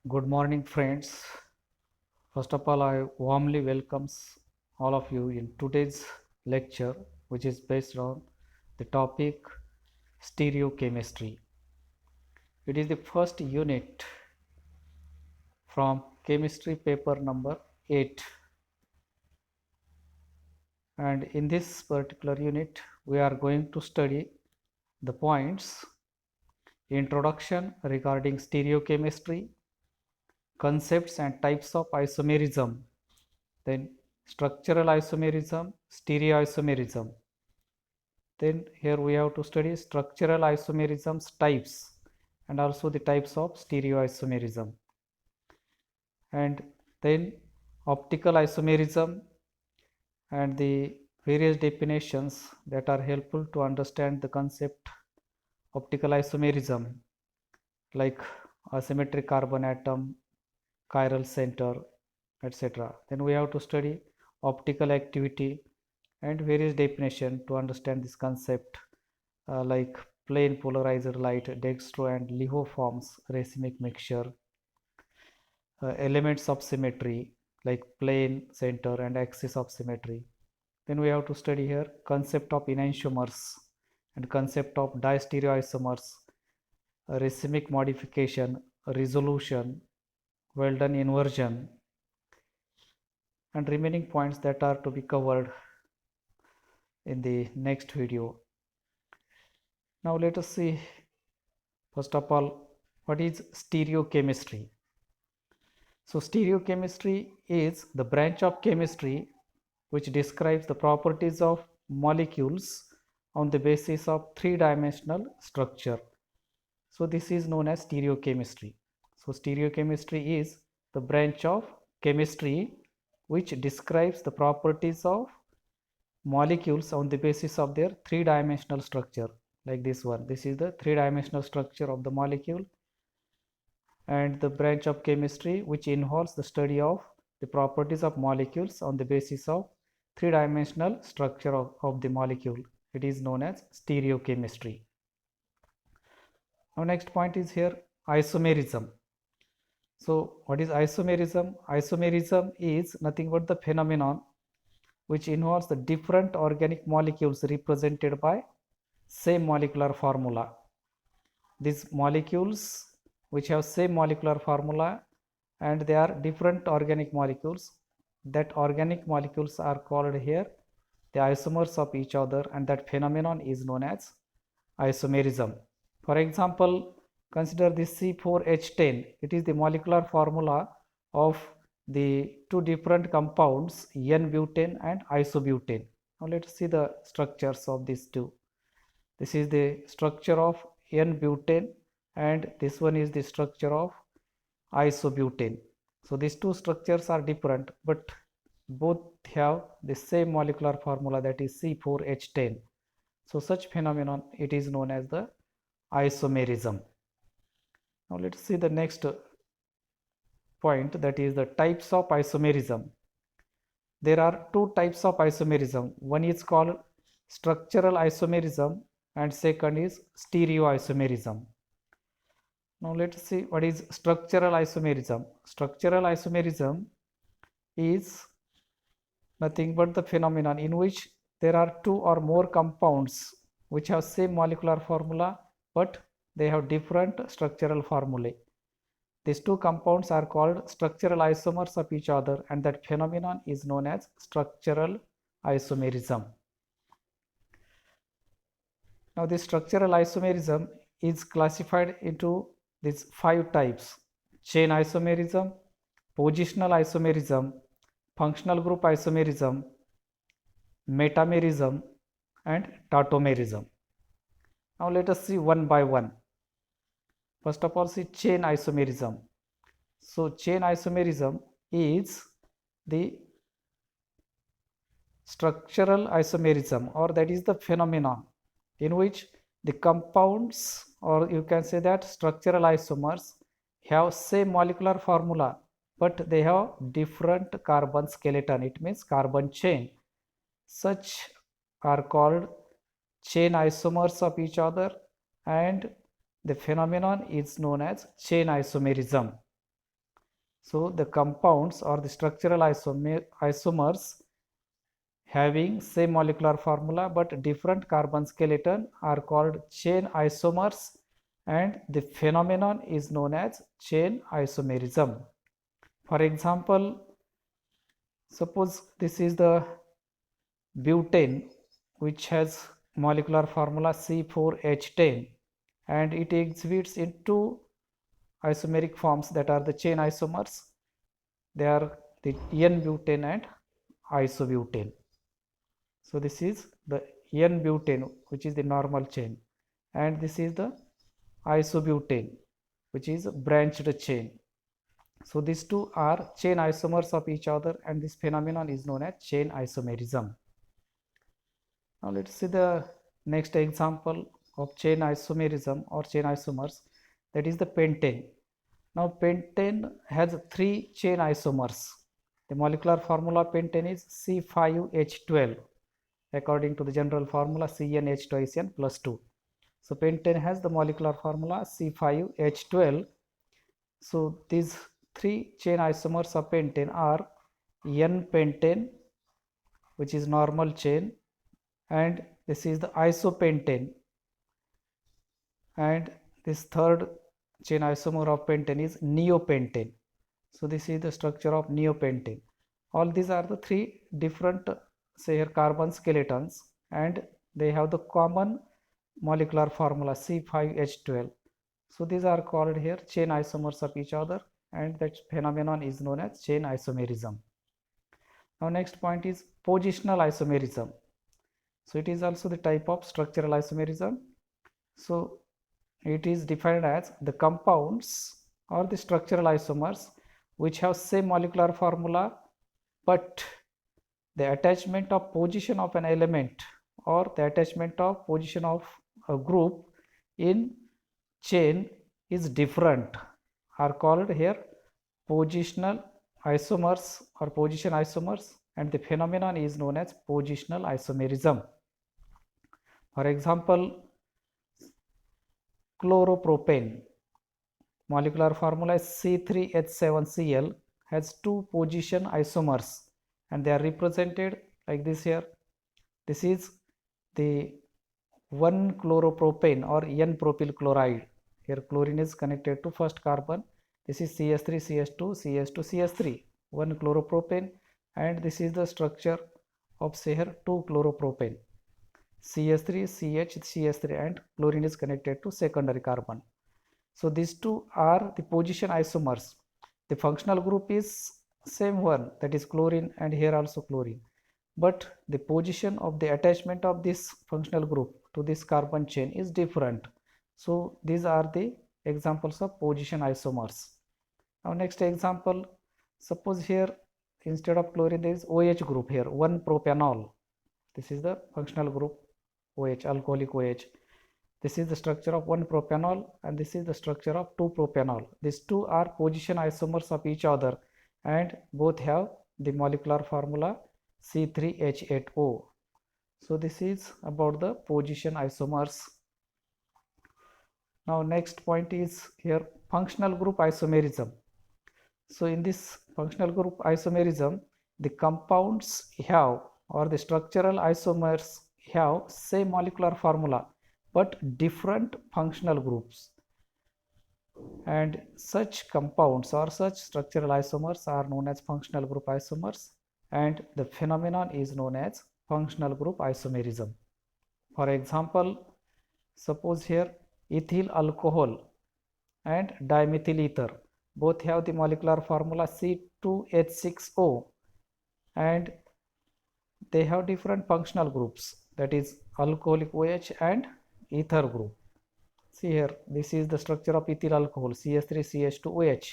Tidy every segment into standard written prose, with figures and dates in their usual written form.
Good morning, friends. First of all, I warmly welcomes all of you in today's lecture, which is based on the topic stereochemistry. It is the first unit from chemistry paper number 8, and in this particular unit, we are going to study the points: introduction regarding stereochemistry, concepts and types of isomerism, then structural isomerism, stereoisomerism. Then here we have to study structural isomerisms types and also the types of stereoisomerism. And then optical isomerism and the various definitions that are helpful to understand the concept optical isomerism, like asymmetric carbon atom, chiral center, etc. Then we have to study optical activity and various definition to understand this concept, like plane polarized light, dextro and LiHo forms, racemic mixture, elements of symmetry like plane, center and axis of symmetry. Then we have to study here concept of enantiomers and concept of distereoisomers, racemic modification, resolution, Weldon inversion, and remaining points that are to be covered in the next video. Now let us see, first of all, what is stereochemistry. So stereochemistry is the branch of chemistry which describes the properties of molecules on the basis of three-dimensional structure. So this is known as stereochemistry. So stereochemistry is the branch of chemistry which describes the properties of molecules on the basis of their three-dimensional structure, like this one. This is the three-dimensional structure of the molecule, and the branch of chemistry which involves the study of the properties of molecules on the basis of three-dimensional structure of the molecule. It is known as stereochemistry. Now next point is here isomerism. So what is isomerism? Isomerism is nothing but the phenomenon which involves the different organic molecules represented by same molecular formula. These molecules which have same molecular formula and they are different organic molecules, that organic molecules are called here the isomers of each other, and that phenomenon is known as isomerism. For example, consider this C4H10. It is the molecular formula of the two different compounds N-butane and isobutane. Now let us see the structures of these two. This is the structure of N-butane and this one is the structure of isobutane. So these two structures are different, but both have the same molecular formula, that is C4H10. So such phenomenon, it is known as the isomerism. Now let's see the next point, that is the types of isomerism. There are two types of isomerism. One is called structural isomerism and second is stereoisomerism. Now let's see what is structural isomerism. Structural isomerism is nothing but the phenomenon in which there are two or more compounds which have same molecular formula but they have different structural formulae. These two compounds are called structural isomers of each other, and that phenomenon is known as structural isomerism. Now this structural isomerism is classified into these 5 types: chain isomerism, positional isomerism, functional group isomerism, metamerism and tautomerism. Now let us see one by one. First of all, see chain isomerism. So chain isomerism is the structural isomerism, or that is the phenomenon in which the compounds, or you can say that structural isomers, have same molecular formula but they have different carbon skeleton. It means carbon chain. Such are called chain isomers of each other, and the phenomenon is known as chain isomerism. So the compounds or the structural isomers having same molecular formula but different carbon skeleton are called chain isomers, and the phenomenon is known as chain isomerism. For example, suppose this is the butane, which has molecular formula C4H10, and it exhibits in two isomeric forms that are the chain isomers. They are the N-butane and isobutane. So this is the N-butane, which is the normal chain, and this is the isobutane, which is a branched chain. So these two are chain isomers of each other, and this phenomenon is known as chain isomerism. Now let's see the next example of chain isomerism or chain isomers, that is the pentane. Now pentane has three chain isomers. The molecular formula of pentane is C5H12. According to the general formula, CnH2n plus 2. So pentane has the molecular formula C5H12. So these three chain isomers of pentane are N-pentane, which is normal chain, and this is the isopentane, and this third chain isomer of pentane is neopentane. So this is the structure of neopentane. All these are the three different say here carbon skeletons, and they have the common molecular formula C5H12. So these are called here chain isomers of each other, and that phenomenon is known as chain isomerism. Now next point is positional isomerism. So it is also the type of structural isomerism. So it is defined as the compounds or the structural isomers which have same molecular formula, but the attachment of position of an element or the attachment of position of a group in chain is different, are called here positional isomers or position isomers, and the phenomenon is known as positional isomerism. For example, chloropropane, molecular formula is C3H7Cl, has two position isomers, and they are represented like this here. This is the 1-chloropropane or N-propyl chloride. Here chlorine is connected to first carbon. This is CH3, CH2, CH2, CH3, 1-chloropropane, and this is the structure of say here 2-chloropropane. CH3, CH, CH3, and chlorine is connected to secondary carbon. So these two are the position isomers. The functional group is same one, that is chlorine, and here also chlorine, but the position of the attachment of this functional group to this carbon chain is different. So these are the examples of position isomers. Now next example, suppose here instead of chlorine there is OH group here, 1-propanol. This is the functional group OH, alcoholic OH. This is the structure of 1-propanol, and this is the structure of 2-propanol. These two are position isomers of each other, and both have the molecular formula C3H8O. So this is about the position isomers. Now next point is here functional group isomerism. So in this functional group isomerism, the compounds have or the structural isomers have same molecular formula but different functional groups, and such compounds or such structural isomers are known as functional group isomers, and the phenomenon is known as functional group isomerism. For example, suppose here ethyl alcohol and dimethyl ether both have the molecular formula C2H6O, and they have different functional groups, that is alcoholic OH and ether group. See here, this is the structure of ethyl alcohol, CH3CH2OH.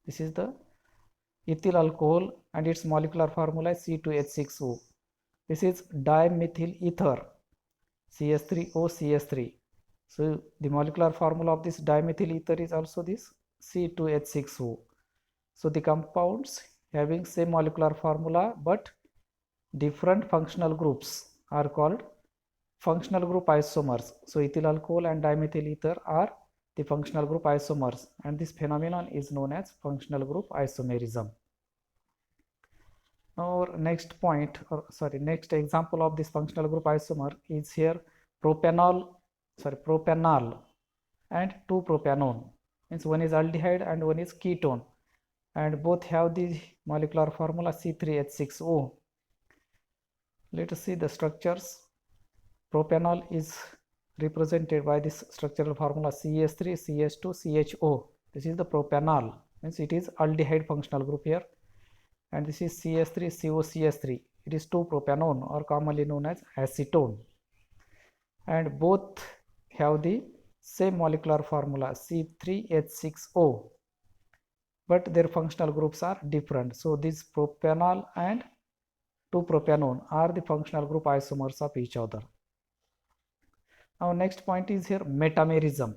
This is the ethyl alcohol, and its molecular formula is C2H6O. This is dimethyl ether, CH3OCH3. So the molecular formula of this dimethyl ether is also this C2H6O. So the compounds having same molecular formula but different functional groups are called functional group isomers. So ethyl alcohol and dimethyl ether are the functional group isomers, and this phenomenon is known as functional group isomerism. Now next point, or sorry, next example of this functional group isomer is here propanol and 2-propanone. Means one is aldehyde and one is ketone, and both have the molecular formula C3H6O. Let us see the structures. Propanol is represented by this structural formula CH3 CH2 CHO. This is the propanol, means it is aldehyde functional group here, and this is CH3 COCH3. It is 2-propanone, or commonly known as acetone, and both have the same molecular formula C3H6O, but their functional groups are different. So this propanol and 2-propanone are the functional group isomers of each other. Now next point is here metamerism.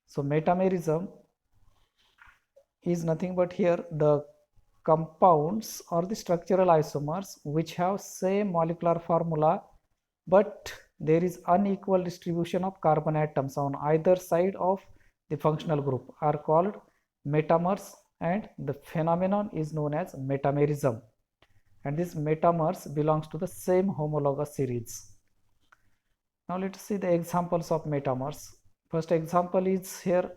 So metamerism is nothing but here the compounds or the structural isomers which have same molecular formula, but there is unequal distribution of carbon atoms on either side of the functional group are called metamers, and the phenomenon is known as metamerism, and this metamers belongs to the same homologous series. Now let us see the examples of metamers. First example is here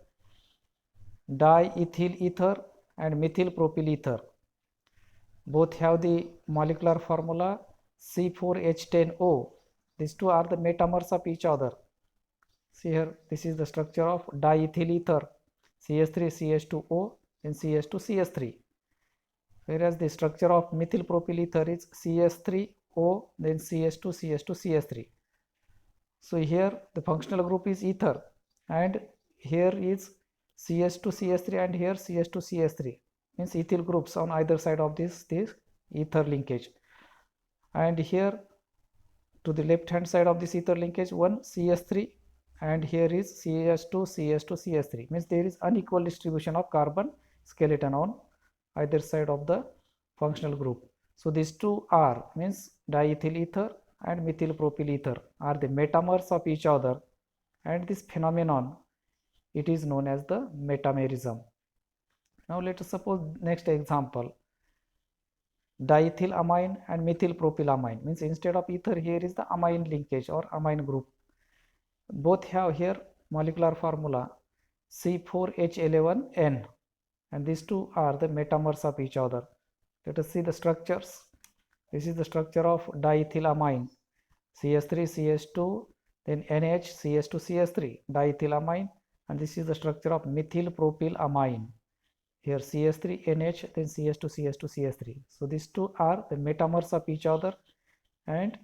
diethyl ether and methyl propyl ether. Both have the molecular formula C4H10O. These two are the metamers of each other. See here, this is the structure of diethyl ether, CH3CH2O, then CH2CH3. Whereas the structure of methyl propyl ether is CH3O, then CH2CH2CH3. So here the functional group is ether, and here is CH2CH3 and here CH2CH3, means ethyl groups on either side of this ether linkage. And here to the left hand side of this ether linkage one CH3, and here is CH2CH2CH3, means there is unequal distribution of carbon skeleton on either side of the functional group. So these two are, means diethyl ether and methyl propyl ether are the metamers of each other, and this phenomenon, it is known as the metamerism. Now let us suppose next example, diethylamine and methyl propylamine, means instead of ether here is the amine linkage or amine group. Both have here molecular formula C4H11N, and these two are the metamers of each other. Let us see the structures. This is the structure of diethylamine, CH3CH2, then NH CH2CH3, diethylamine, and this is the structure of methyl propylamine. Here CH3NH, then CH2CH2CH3. So these two are the metamers of each other, and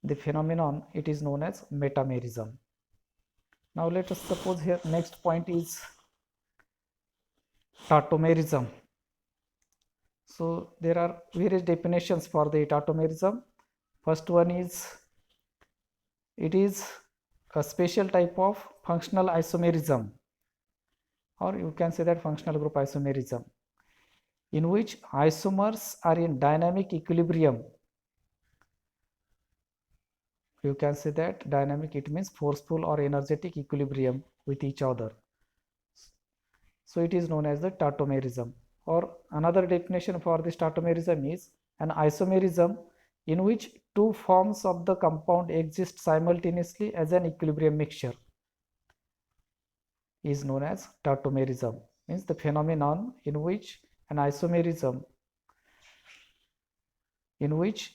the phenomenon, it is known as metamerism. Now let us suppose here next point is tautomerism. So there are various definitions for the tautomerism. First one is, it is a special type of functional isomerism, or you can say that functional group isomerism, in which isomers are in dynamic equilibrium. You can say that dynamic, it means forceful or energetic equilibrium with each other. So it is known as the tautomerism. Or another definition for this tautomerism is an isomerism in which two forms of the compound exist simultaneously as an equilibrium mixture, is known as tautomerism. Means the phenomenon in which an isomerism, in which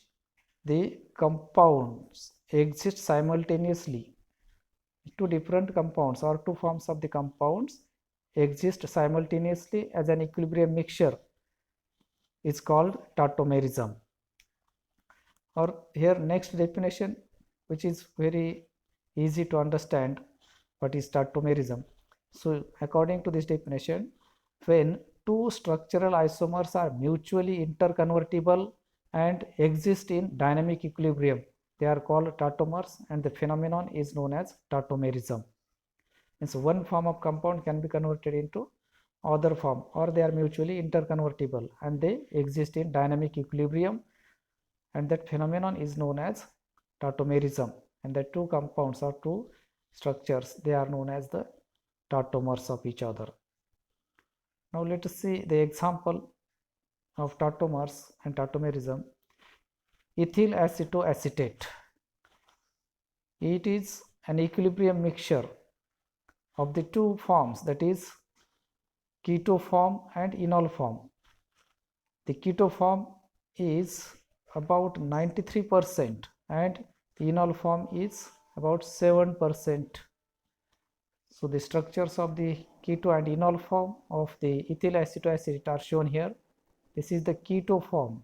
the compounds exist simultaneously, two different compounds or two forms of the compounds exist simultaneously as an equilibrium mixture, is called tautomerism. Or here next definition, which is very easy to understand, what is tautomerism. So according to this definition, when two structural isomers are mutually interconvertible and exist in dynamic equilibrium, they are called tautomers, and the phenomenon is known as tautomerism. Means one form of compound can be converted into other form, or they are mutually interconvertible and they exist in dynamic equilibrium, and that phenomenon is known as tautomerism. And the two compounds or two structures, they are known as the tautomers of each other. Now let us see the example of tautomers and tautomerism. Ethyl acetoacetate. It is an equilibrium mixture of the two forms, that is keto form and enol form. The keto form is about 93% and the enol form is about 7%. So the structures of the keto and enol form of the ethyl acetoacetate are shown here. This is the keto form.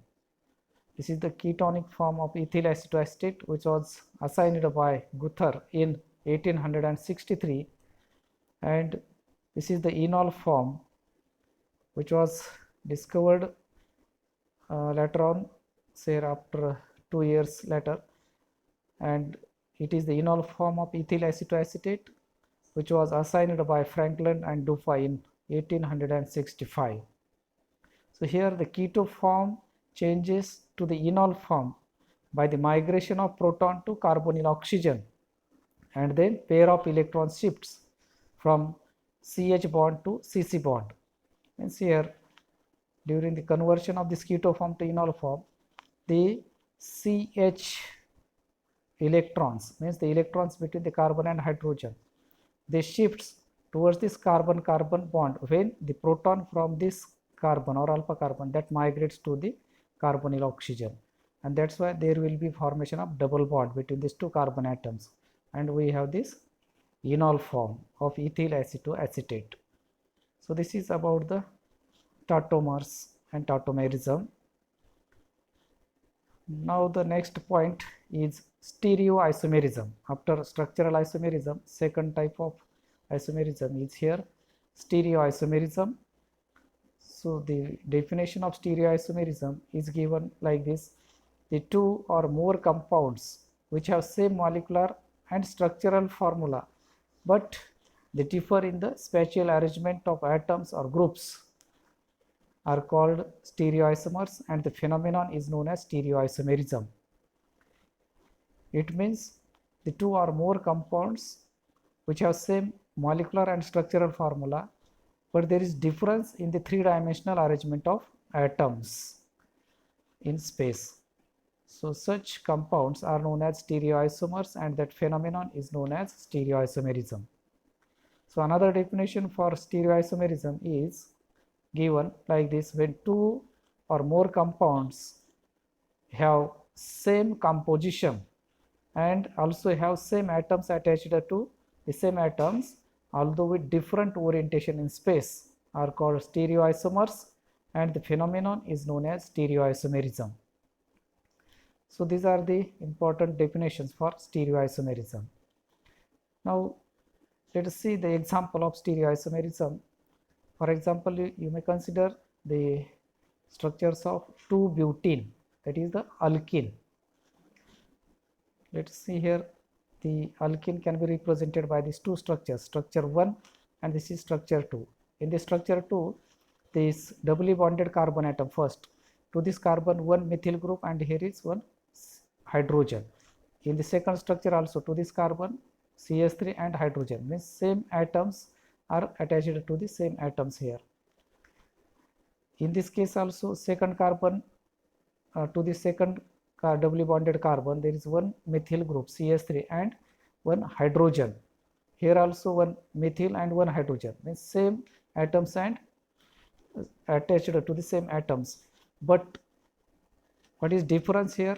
This is the ketonic form of ethyl acetoacetate, which was assigned by Guthar in 1863, and this is the enol form, which was discovered later on, say after 2 years later, and it is the enol form of ethyl acetoacetate, which was assigned by Franklin and Dufay in 1865. So here the keto form changes to the enol form by the migration of proton to carbonyl oxygen, and then pair of electron shifts from CH bond to CC bond. And here during the conversion of this keto form to enol form, the CH electrons, means the electrons between the carbon and hydrogen, they shifts towards this carbon-carbon bond when the proton from this carbon or alpha carbon that migrates to the carbonyl oxygen, and that's why there will be formation of double bond between these two carbon atoms, and we have this enol form of ethyl acetoacetate. So this is about the tautomers and tautomerism. Now the next point is stereoisomerism. After structural isomerism, second type of isomerism is here stereoisomerism. So the definition of stereoisomerism is given like this: the two or more compounds which have same molecular and structural formula, but they differ in the spatial arrangement of atoms or groups, are called stereoisomers, and the phenomenon is known as stereoisomerism. It means the two or more compounds which have same molecular and structural formula, but there is difference in the three-dimensional arrangement of atoms in space. So such compounds are known as stereoisomers, and that phenomenon is known as stereoisomerism. So another definition for stereoisomerism is given like this: when two or more compounds have same composition and also have same atoms attached to the same atoms, although with different orientation in space, are called stereoisomers, and the phenomenon is known as stereoisomerism. So these are the important definitions for stereoisomerism. Now let us see the example of stereoisomerism. For example, you may consider the structures of 2-butene, that is the alkene. Let us see here, the alkene can be represented by these two structures, structure 1 and this is structure 2. In the structure 2, this doubly bonded carbon atom first, to this carbon one methyl group and here is one hydrogen. In the second structure also, to this carbon CH3 and hydrogen, means same atoms are attached to the same atoms here. In this case also, second carbon to the second doubly bonded carbon, there is one methyl group CH3 and one hydrogen. Here also one methyl and one hydrogen, means same atoms and attached to the same atoms. But what is difference here?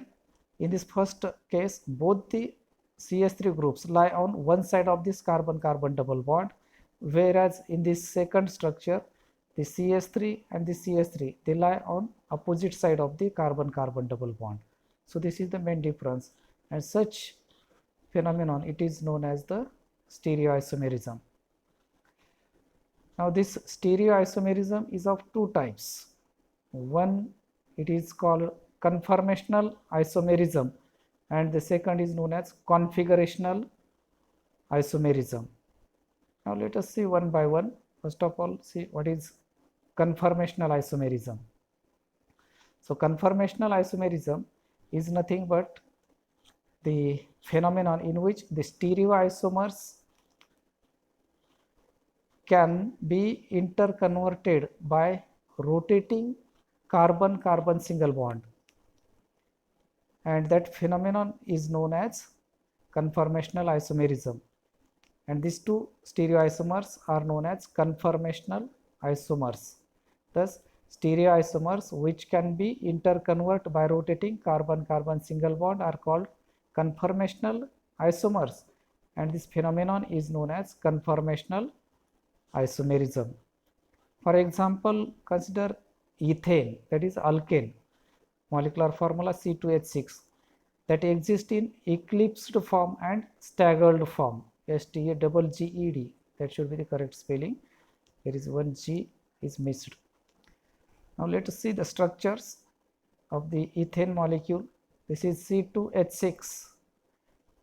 In this first case, both the CH3 groups lie on one side of this carbon-carbon double bond, whereas in this second structure, the CH3 and the CH3, they lie on opposite side of the carbon-carbon double bond. So this is the main difference, and such phenomenon, it is known as the stereoisomerism. Now this stereoisomerism is of two types. One, it is called conformational isomerism, and the second is known as configurational isomerism. Now let us see one by one. First of all, see what is conformational isomerism. So conformational isomerism is nothing but the phenomenon in which the stereoisomers can be interconverted by rotating carbon-carbon single bond, and that phenomenon is known as conformational isomerism, and these two stereoisomers are known as conformational isomers. Thus stereoisomers which can be interconvert by rotating carbon-carbon single bond are called conformational isomers, and this phenomenon is known as conformational isomerism. For example, consider ethane, that is alkane, molecular formula C2H6, that exist in eclipsed form and staggered form, STAGGED, that should be the correct spelling. There is one G is missed. Now let us see the structures of the ethane molecule. This is C2H6,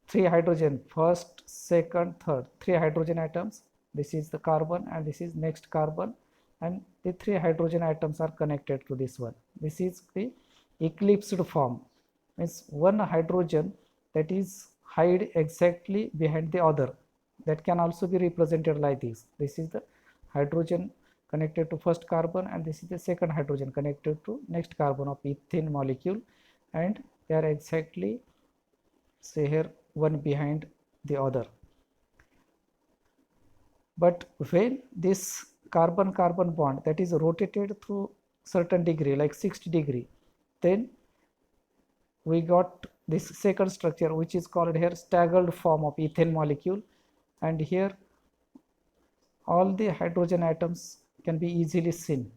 3 hydrogen, first, second, third, 3 hydrogen atoms. This is the carbon and this is next carbon, and the 3 hydrogen atoms are connected to this one. This is the eclipsed form, means one hydrogen that is hide exactly behind the other. That can also be represented like this. This is the hydrogen connected to first carbon, and this is the second hydrogen connected to next carbon of ethane molecule, and they are exactly, say here, one behind the other. But when this carbon-carbon bond that is rotated through certain degree, like 60 degree, then we got this second structure which is called here staggered form of ethane molecule, and here all the hydrogen atoms can be easily seen.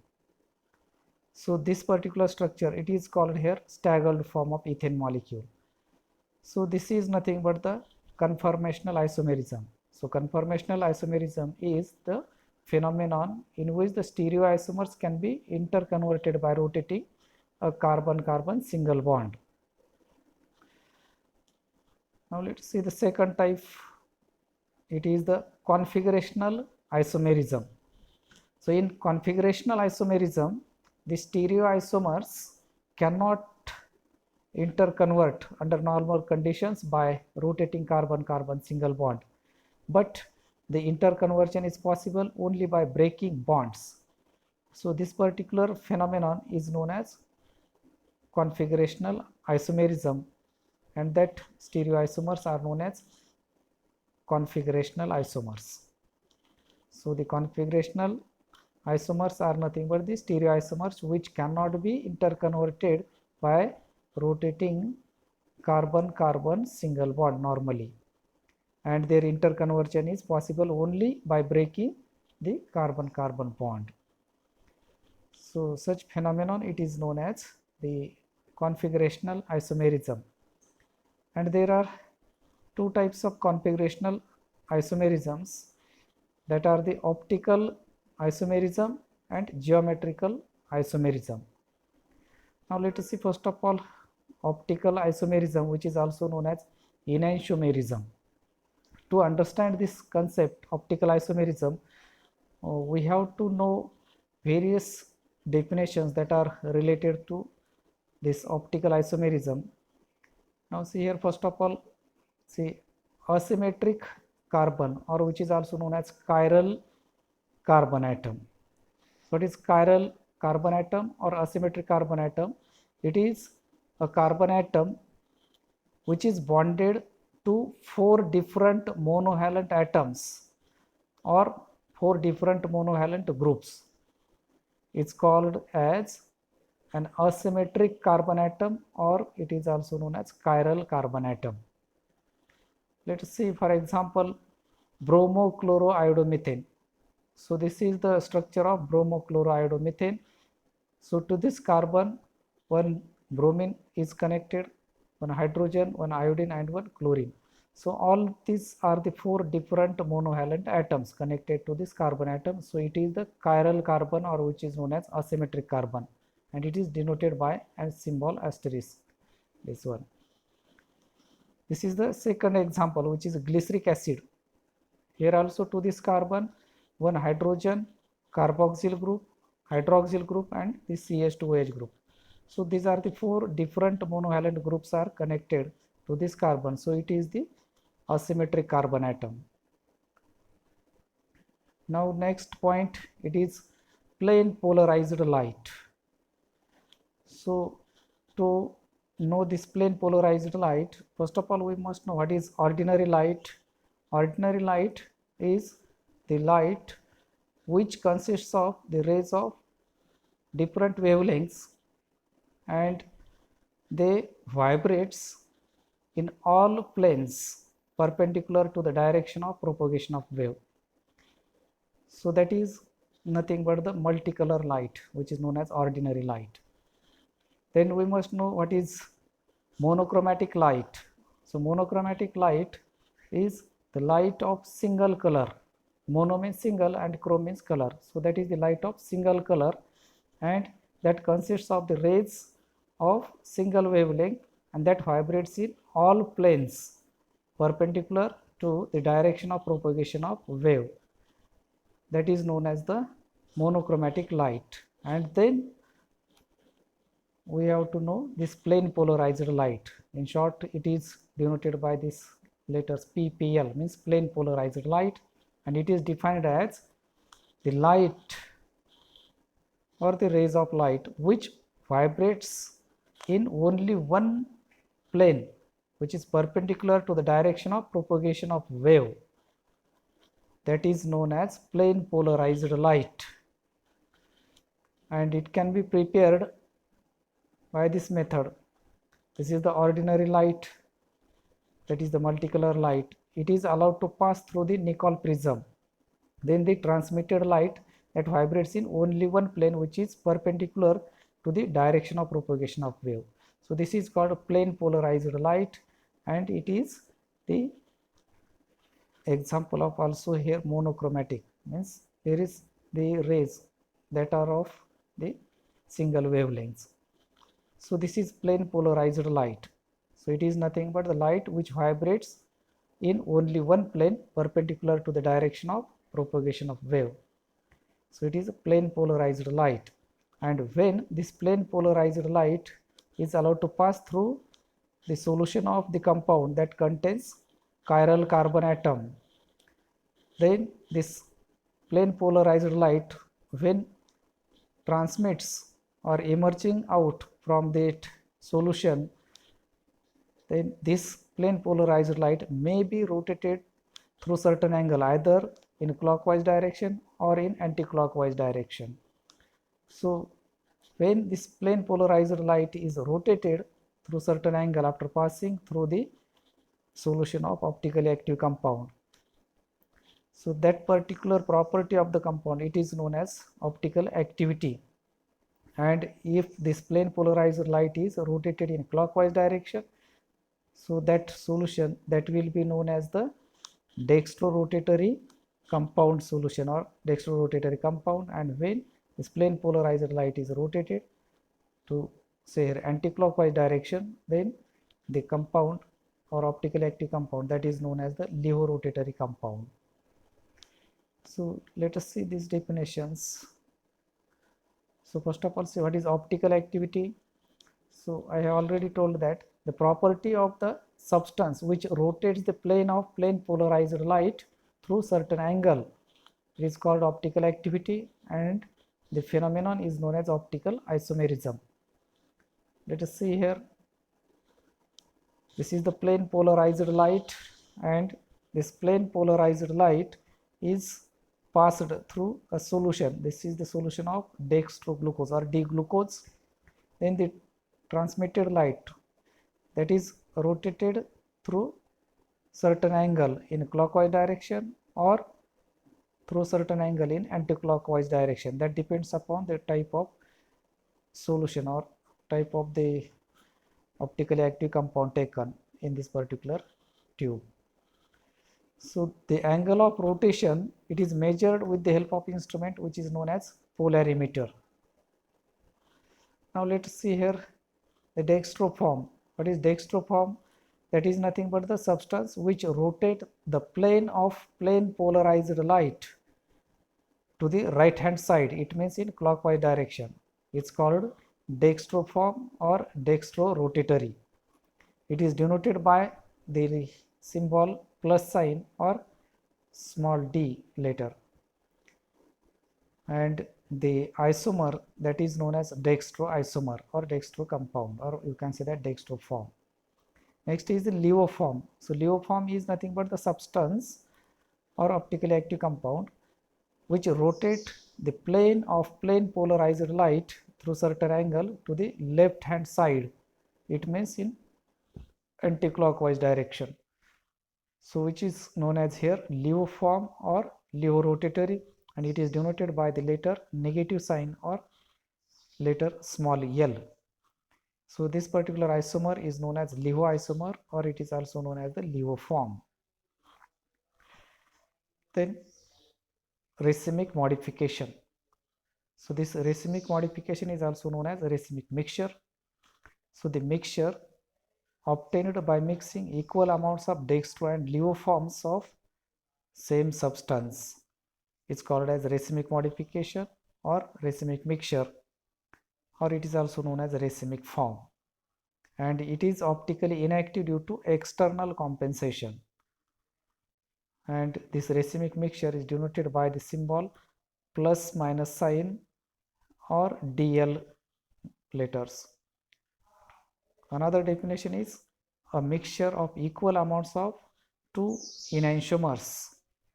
So this particular structure, it is called here staggered form of ethane molecule. So this is nothing but the conformational isomerism. So conformational isomerism is the phenomenon in which the stereoisomers can be interconverted by rotating a carbon-carbon single bond. Now let's see the second type. It is the configurational isomerism. So in configurational isomerism, the stereoisomers cannot interconvert under normal conditions by rotating carbon-carbon single bond, but the interconversion is possible only by breaking bonds. So this particular phenomenon is known as configurational isomerism, and that stereoisomers are known as configurational isomers. So the configurational isomers are nothing but the stereoisomers which cannot be interconverted by rotating carbon-carbon single bond normally, and their interconversion is possible only by breaking the carbon-carbon bond. So such phenomenon, it is known as the configurational isomerism. And there are two types of configurational isomerisms, that are the optical isomerism and geometrical isomerism. Now let us see first of all optical isomerism, which is also known as enantiomerism. To understand this concept, optical isomerism, we have to know various definitions that are related to this optical isomerism. Now see here, first of all, see asymmetric carbon, or which is also known as chiral carbon atom. What is chiral carbon atom or asymmetric carbon atom? It is a carbon atom which is bonded to 4 different monovalent atoms or 4 different monovalent groups. It's called as an asymmetric carbon atom, or it is also known as chiral carbon atom. Let us see, for example, bromochloroiodomethane. So this is the structure of bromochloroiodomethane. So to this carbon, one bromine is connected, one hydrogen, one iodine, and one chlorine. So all these are the 4 different monovalent atoms connected to this carbon atom. So it is the chiral carbon, or which is known as asymmetric carbon, and it is denoted by a symbol asterisk, this one. This is the second example, which is glyceric acid. Here also to this carbon, one hydrogen, carboxyl group, hydroxyl group, and the CH2OH group. So these are the 4 different monovalent groups are connected to this carbon. So it is the asymmetric carbon atom. Now next point, it is plane polarized light. So to know this plane polarized light, first of all we must know what is ordinary light. Ordinary light is the light which consists of the rays of different wavelengths and they vibrates in all planes perpendicular to the direction of propagation of wave. So that is nothing but the multicolor light, which is known as ordinary light. Then we must know what is monochromatic light. So monochromatic light is the light of single color. Mono means single and chrome means color. So that is the light of single color, and that consists of the rays of single wavelength and that vibrates in all planes perpendicular to the direction of propagation of wave. That is known as the monochromatic light. And then we have to know this plane polarized light. In short, it is denoted by this letters PPL, means plane polarized light, and it is defined as the light or the rays of light which vibrates in only one plane, which is perpendicular to the direction of propagation of wave. That is known as plane polarized light, and it can be prepared by this method. This is the ordinary light, that is the multicolor light. It is allowed to pass through the Nicol prism. Then the transmitted light that vibrates in only one plane, which is perpendicular to the direction of propagation of wave. So this is called plane polarized light, and it is the example of also here monochromatic, means there is the rays that are of the single wavelengths. So this is plane polarized light. So it is nothing but the light which vibrates in only one plane perpendicular to the direction of propagation of wave. So it is a plane polarized light, and when this plane polarized light is allowed to pass through the solution of the compound that contains chiral carbon atom, then this plane polarized light, when transmits or emerging out from that solution, then this plane polarized light may be rotated through certain angle, either in clockwise direction or in anti-clockwise direction. So when this plane polarized light is rotated through certain angle after passing through the solution of optically active compound, so that particular property of the compound, it is known as optical activity. And if this plane polarized light is rotated in clockwise direction, so that solution, that will be known as the dextrorotatory compound solution or dextrorotatory compound. And when this plane polarized light is rotated to say anti-clockwise direction, then the compound or optically active compound, that is known as the levorotatory compound. So let us see these definitions. So first of all, see what is optical activity. So I have already told that the property of the substance which rotates the plane of plane polarized light through certain angle, it is called optical activity, and the phenomenon is known as optical isomerism. Let us see here. This is the plane polarized light, and this plane polarized light is passed through a solution. This is the solution of dextroglucose or D-glucose. Then the transmitted light, that is rotated through certain angle in clockwise direction or through certain angle in anti-clockwise direction. That depends upon the type of solution or type of the optically active compound taken in this particular tube. So the angle of rotation, it is measured with the help of instrument which is known as polarimeter. Now let us see here the dextroform. What is dextroform? That is nothing but the substance which rotate the plane of plane polarized light to the right hand side. It means in clockwise direction. It's called dextroform or dextrorotatory. It is denoted by the symbol plus sign or small d letter. and the isomer that is known as dextroisomer or dextro compound, or you can say that dextroform. Next is the levoform. So levoform is nothing but the substance or optically active compound which rotate the plane of plane polarized light through certain angle to the left hand side. It means in anti-clockwise direction. So which is known as here levoform or levorotatory, and it is denoted by the letter negative sign or letter small l. So this particular isomer is known as levoisomer, or it is also known as the levoform. Then racemic modification. So this racemic modification is also known as racemic mixture. So the mixture obtained by mixing equal amounts of dextro and levoforms of same substance is called as racemic modification or racemic mixture, or it is also known as racemic form, and it is optically inactive due to external compensation. And this racemic mixture is denoted by the symbol plus minus sign or DL letters. Another definition is a mixture of equal amounts of two enantiomers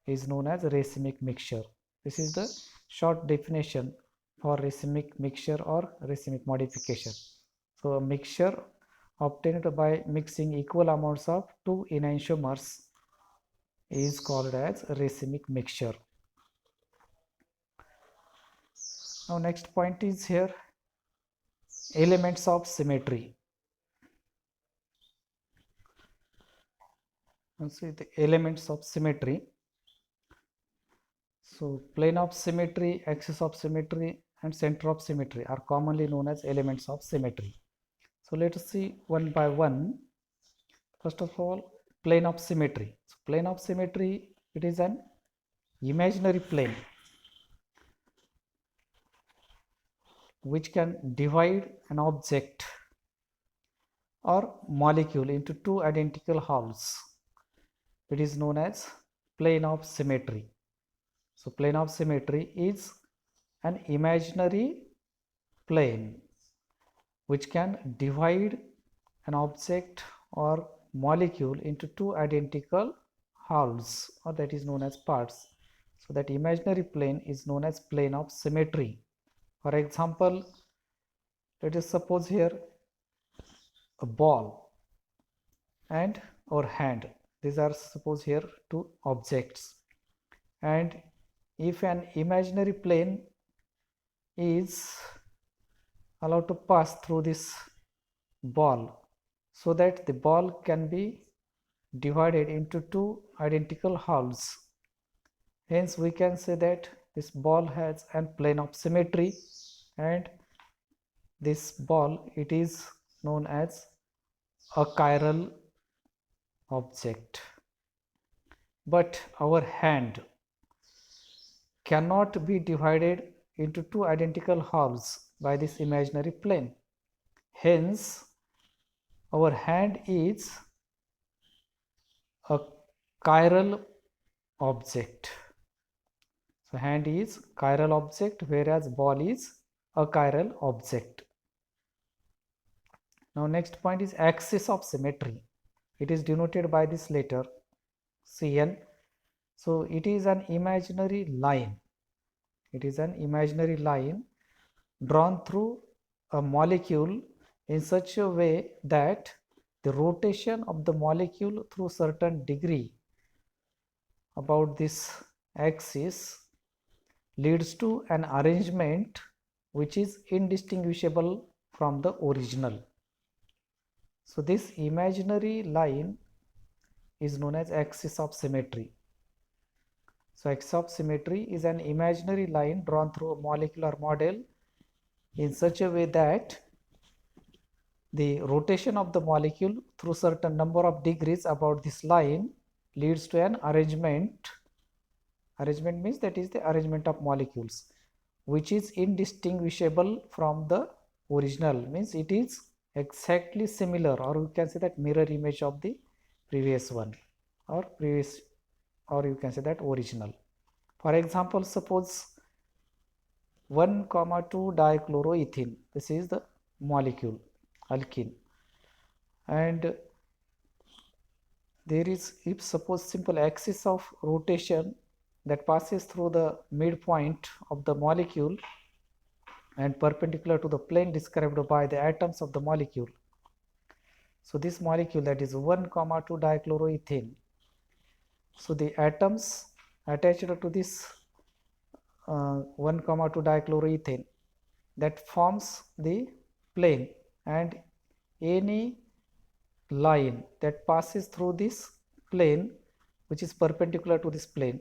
is known as racemic mixture. This is the short definition for racemic mixture or racemic modification. So a mixture obtained by mixing equal amounts of two enantiomers is called as racemic mixture. Now next point is here elements of symmetry. And see the elements of symmetry. So plane of symmetry, axis of symmetry, and center of symmetry are commonly known as elements of symmetry. So let us see one by one. First of all, plane of symmetry. So plane of symmetry, it is an imaginary plane which can divide an object or molecule into two identical halves. It is known as plane of symmetry. So plane of symmetry is an imaginary plane which can divide an object or molecule into two identical halves, or that is known as parts. So that imaginary plane is known as plane of symmetry. For example, let us suppose here a ball and our hand. These are suppose here two objects, and if an imaginary plane is allowed to pass through this ball so that the ball can be divided into two identical halves, hence we can say that this ball has a plane of symmetry, and this ball, it is known as a chiral object. But our hand cannot be divided into two identical halves by this imaginary plane, hence our hand is a chiral object. So hand is chiral object, whereas ball is a chiral object. Now next point is axis of symmetry. It is denoted by this letter Cn. So it is an imaginary line. It is an imaginary line drawn through a molecule in such a way that the rotation of the molecule through certain degree about this axis leads to an arrangement which is indistinguishable from the original. So this imaginary line is known as axis of symmetry. So axis of symmetry is an imaginary line drawn through a molecular model in such a way that the rotation of the molecule through certain number of degrees about this line leads to an arrangement. Arrangement means that is the arrangement of molecules which is indistinguishable from the original, means it is exactly similar, or you can say that mirror image of the previous one, or you can say that original. For example, suppose 1, 2 dichloroethene. This is the molecule, alkene. And there is, if suppose simple axis of rotation that passes through the midpoint of the molecule and perpendicular to the plane described by the atoms of the molecule. So this molecule, that is 1, 2 dichloroethane. So the atoms attached to this 1, 2 dichloroethane, that forms the plane, and any line that passes through this plane which is perpendicular to this plane,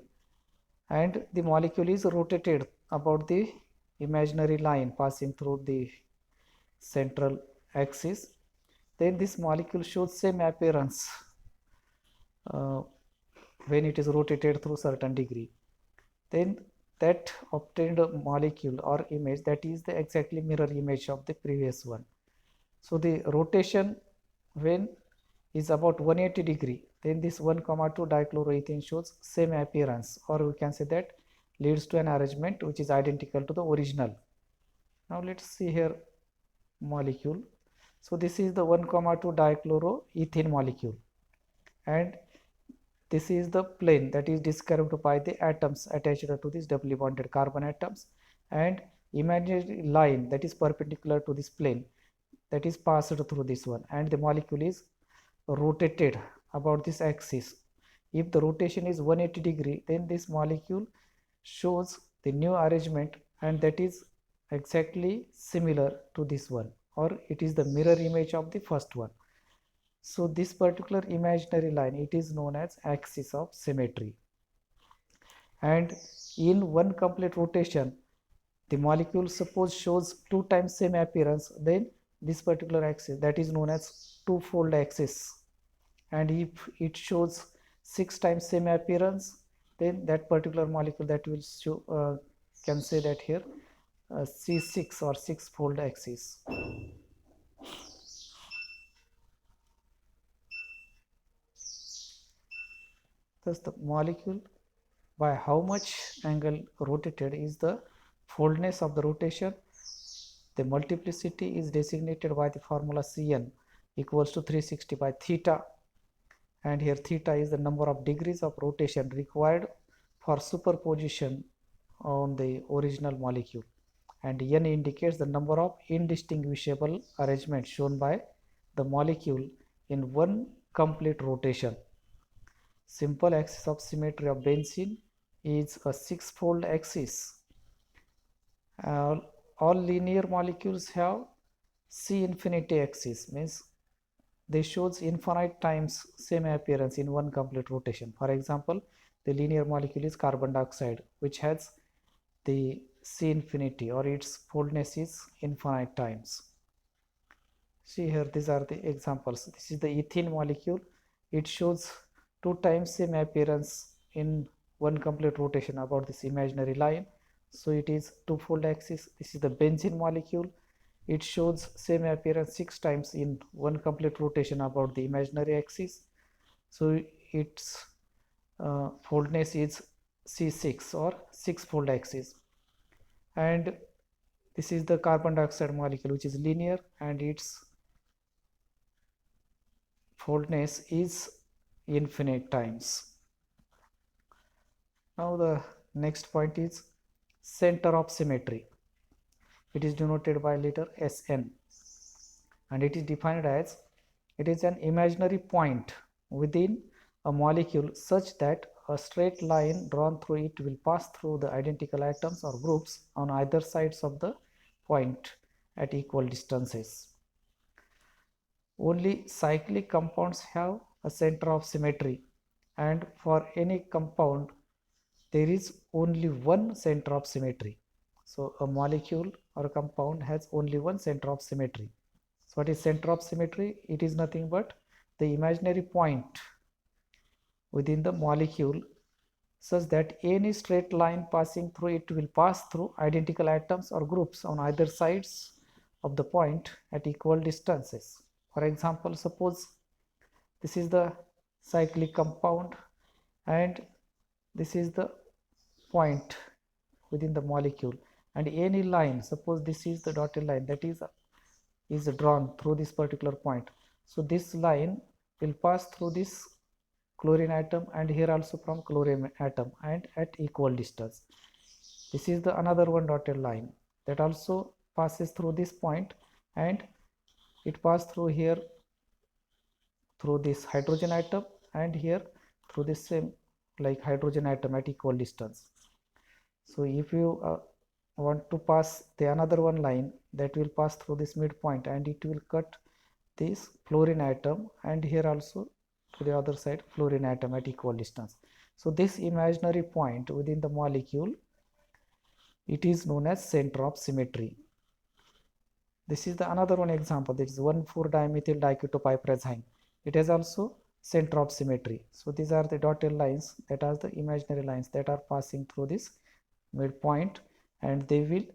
and the molecule is rotated about the imaginary line passing through the central axis, then this molecule shows same appearance uh, when it is rotated through certain degree. Then that obtained molecule or image, that is the exactly mirror image of the previous one. So the rotation when is about 180 degree, then this 1, 2 dichloroethane shows same appearance, or we can say that leads to an arrangement which is identical to the original. Now let's see here molecule. So this is the 1, 2 dichloroethane molecule, and this is the plane that is described by the atoms attached to these doubly bonded carbon atoms, and imaginary line that is perpendicular to this plane that is passed through this one, and the molecule is rotated about this axis. If the rotation is 180 degree, then this molecule shows the new arrangement, and that is exactly similar to this one, or it is the mirror image of the first one. So this particular imaginary line, it is known as axis of symmetry. And in one complete rotation, the molecule suppose shows 2 times same appearance, then this particular axis, that is known as two-fold axis. And if it shows 6 times same appearance, then that particular molecule, that will show, can say that here C6 or six-fold axis. Thus the molecule, by how much angle rotated, is the foldness of the rotation. The multiplicity is designated by the formula Cn equals to 360 by theta, and here theta is the number of degrees of rotation required for superposition on the original molecule, and n indicates the number of indistinguishable arrangements shown by the molecule in one complete rotation. Simple axis of symmetry of benzene is a six-fold axis. All linear molecules have C infinity axis, means they shows infinite times same appearance in one complete rotation. For example, the linear molecule is carbon dioxide, which has the C infinity, or its foldness is infinite times. See here, these are the examples. This is the ethene molecule. It shows 2 times same appearance in one complete rotation about this imaginary line, so it is two-fold axis. This is the benzene molecule. It shows same appearance 6 times in one complete rotation about the imaginary axis, so its foldness is C6 or six-fold axis. And this is the carbon dioxide molecule, which is linear, and its foldness is infinite times. Now the next point is center of symmetry. It is denoted by letter Sn, and it is defined as, it is an imaginary point within a molecule such that a straight line drawn through it will pass through the identical atoms or groups on either sides of the point at equal distances. Only cyclic compounds have a center of symmetry, and for any compound there is only one center of symmetry. So a molecule or a compound has only one center of symmetry. So what is center of symmetry? It is nothing but the imaginary point within the molecule such that any straight line passing through it will pass through identical atoms or groups on either sides of the point at equal distances. For example, suppose this is the cyclic compound and this is the point within the molecule, and any line, suppose this is the dotted line that is drawn through this particular point, so this line will pass through this chlorine atom and here also from chlorine atom and at equal distance. This is the another one dotted line that also passes through this point and it passes through here through this hydrogen atom and here through this same like hydrogen atom at equal distance. So if you want to pass the another one line that will pass through this midpoint and it will cut this fluorine atom and here also to the other side fluorine atom at equal distance. So this imaginary point within the molecule, it is known as center of symmetry. This is the another one example, that is 1,4-dimethyl diketopiperazine. It has also center of symmetry. So these are the dotted lines that are the imaginary lines that are passing through this midpoint and they will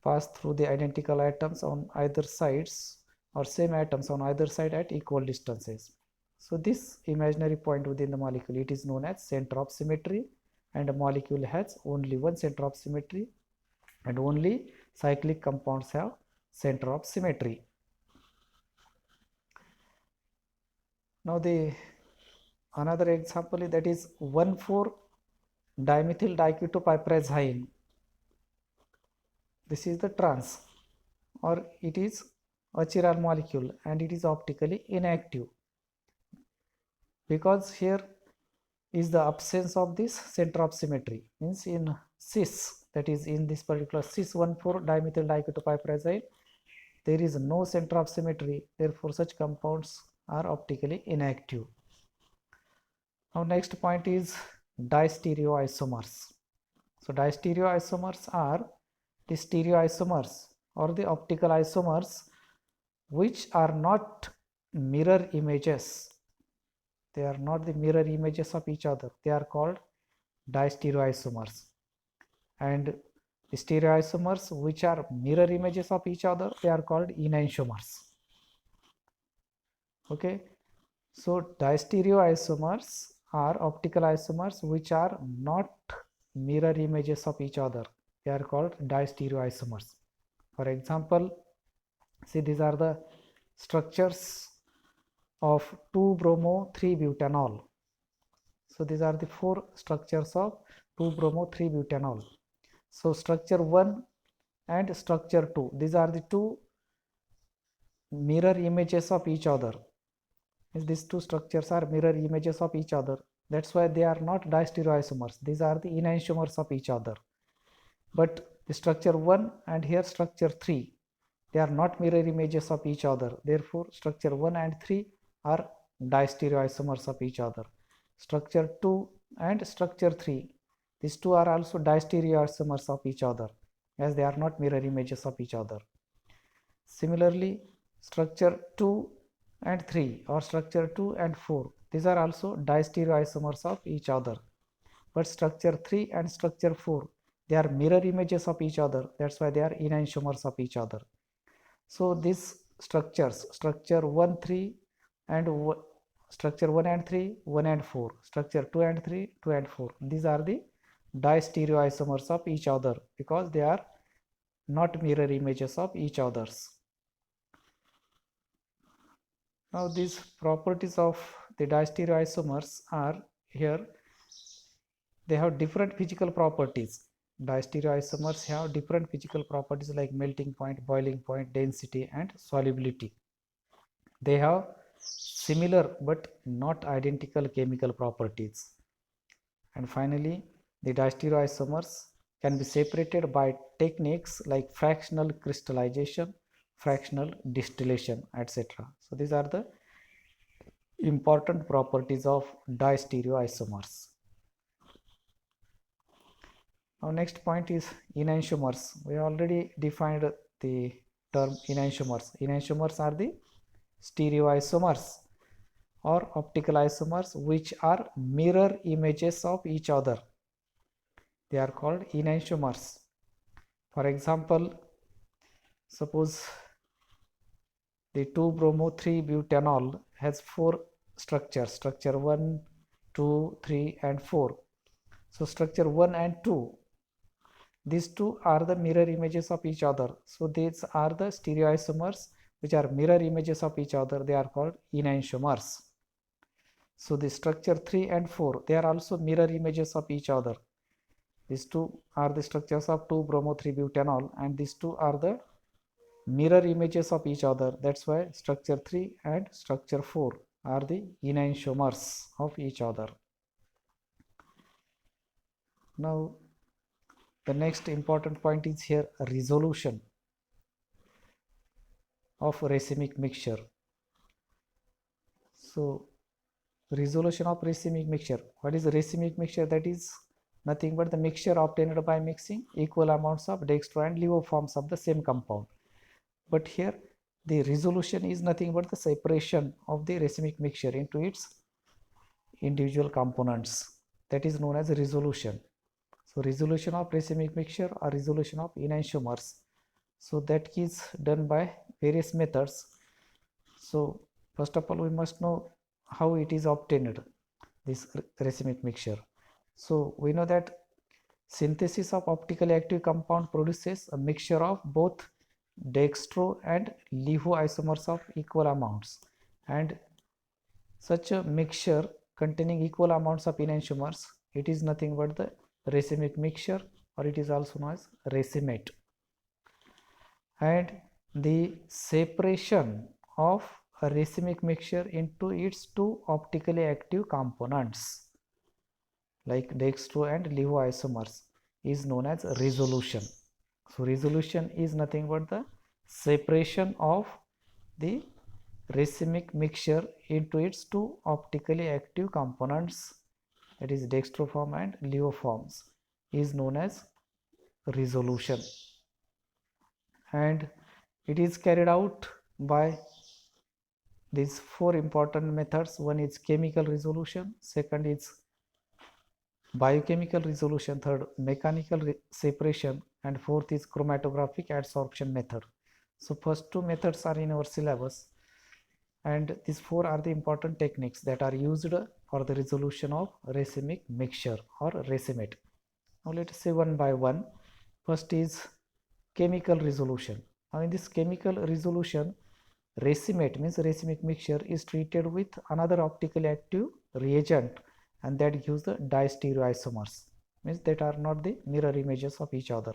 pass through the identical atoms on either sides or same atoms on either side at equal distances. So this imaginary point within the molecule, it is known as center of symmetry, and a molecule has only one center of symmetry and only cyclic compounds have center of symmetry. Now the another example is that is 1,4-dimethyl diketopiperazine. This is the trans or it is a chiral molecule and it is optically inactive because here is the absence of this center of symmetry. Means in cis, that is in this particular cis 1,4-dimethyl diketopiperazine, there is no center of symmetry, therefore such compounds are optically inactive. Now next point is distereoisomers. So distereoisomers are the stereoisomers or the optical isomers which are not mirror images. They are not the mirror images of each other. They are called distereoisomers. And the stereoisomers which are mirror images of each other, they are called enantiomers. Okay, so distereoisomers are optical isomers which are not mirror images of each other. They are called distereoisomers. For example, see, these are the structures of 2-bromo-3-butanol. So these are the 4 structures of 2-bromo-3-butanol. So structure 1 and structure 2, these are the 2 mirror images of each other. These 2 structures are mirror images of each other. That's why they are not distereoisomers. These are the enantiomers of each other. But the structure 1 and here structure 3, they are not mirror images of each other. Therefore, structure 1 and 3 are distereoisomers of each other. Structure 2 and structure 3, these 2 are also distereoisomers of each other as they are not mirror images of each other. Similarly, structure 2 and 3 or structure 2 and 4, these are also distereoisomers of each other. But structure 3 and structure 4, they are mirror images of each other. That's why they are enantiomers of each other. So these structures, structure 1, 3 and structure 1 and 3, 1 and 4, structure 2 and 3, 2 and 4, these are the distereoisomers of each other because they are not mirror images of each others. Now these properties of the distereoisomers are here, they have different physical properties. Distereoisomers have different physical properties like melting point, boiling point, density and solubility. They have similar but not identical chemical properties. And finally, the distereoisomers can be separated by techniques like fractional crystallization, fractional distillation, etc. So these are the important properties of distereoisomers. Now next point is enantiomers. We already defined the term enantiomers. Enantiomers are the stereoisomers or optical isomers which are mirror images of each other. They are called enantiomers. For example, suppose the 2-bromo-3-butanol has 4 structures, structure 1, 2, 3 and 4. So structure 1 and 2, these two are the mirror images of each other. So these are the stereoisomers which are mirror images of each other. They are called enantiomers. So the structure 3 and 4, they are also mirror images of each other. These two are the structures of 2-bromo-3-butanol, and these two are the mirror images of each other. That's why structure 3 and structure 4 are the enantiomers of each other. Now the next important point is here resolution of racemic mixture. So resolution of racemic mixture. What is racemic mixture? That is nothing but the mixture obtained by mixing equal amounts of dextro and levo forms of the same compound. But here the resolution is nothing but the separation of the racemic mixture into its individual components. That is known as resolution. So resolution of racemic mixture or resolution of enantiomers. So that is done by various methods. So first of all, we must know how it is obtained, this racemic mixture. So we know that synthesis of optically active compound produces a mixture of both dextro and levo isomers of equal amounts, and such a mixture containing equal amounts of enantiomers, it is nothing but the racemic mixture, or it is also known as racemate. And the separation of a racemic mixture into its two optically active components like dextro and levo isomers is known as resolution. So resolution is nothing but the separation of the racemic mixture into its two optically active components, that is dextro form and levo forms, is known as resolution. And it is carried out by these four important methods. One is chemical resolution, second is biochemical resolution, third mechanical separation, and fourth is chromatographic adsorption method. So first two methods are in our syllabus, and these four are the important techniques that are used for the resolution of racemic mixture or racemate. Now let us say one by one. First is chemical resolution. Now in this chemical resolution, racemate means racemic mixture is treated with another optically active reagent, and that gives the distereoisomers, means that are not the mirror images of each other.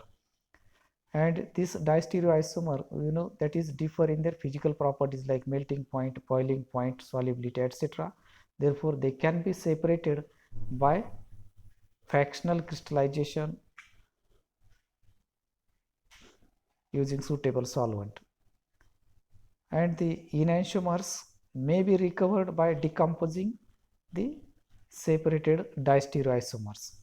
And this distereoisomer, you know, that is differ in their physical properties like melting point, boiling point, solubility, etc. Therefore they can be separated by fractional crystallization using suitable solvent. And the enantiomers may be recovered by decomposing the separated distereoisomers.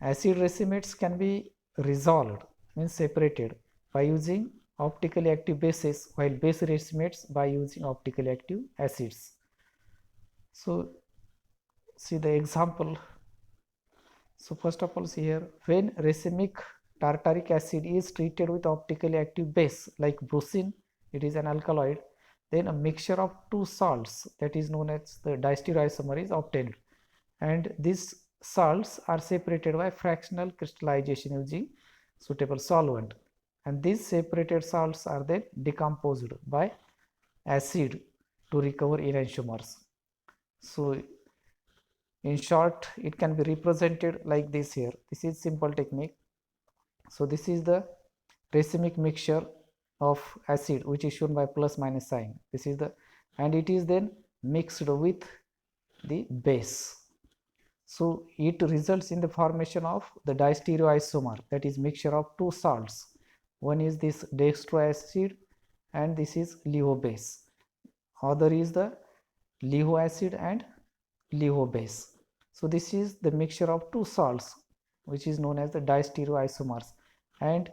Acid racemates can be resolved, means separated, by using optically active bases, while base racemates by using optically active acids. So see the example. So first of all, see here, when racemic tartaric acid is treated with optically active base like brucine, it is an alkaloid, then a mixture of two salts, that is known as the distereoisomer, is obtained, and these salts are separated by fractional crystallization using suitable solvent, and these separated salts are then decomposed by acid to recover enantiomers. So in short, it can be represented like this here. This is simple technique. So this is the racemic mixture of acid, which is shown by plus minus sign. This is the, and it is then mixed with the base. So it results in the formation of the distereoisomer, that is mixture of two salts. One is this dextro acid and this is levo base. Other is the levo acid and levo base. So this is the mixture of two salts, which is known as the distereoisomers. And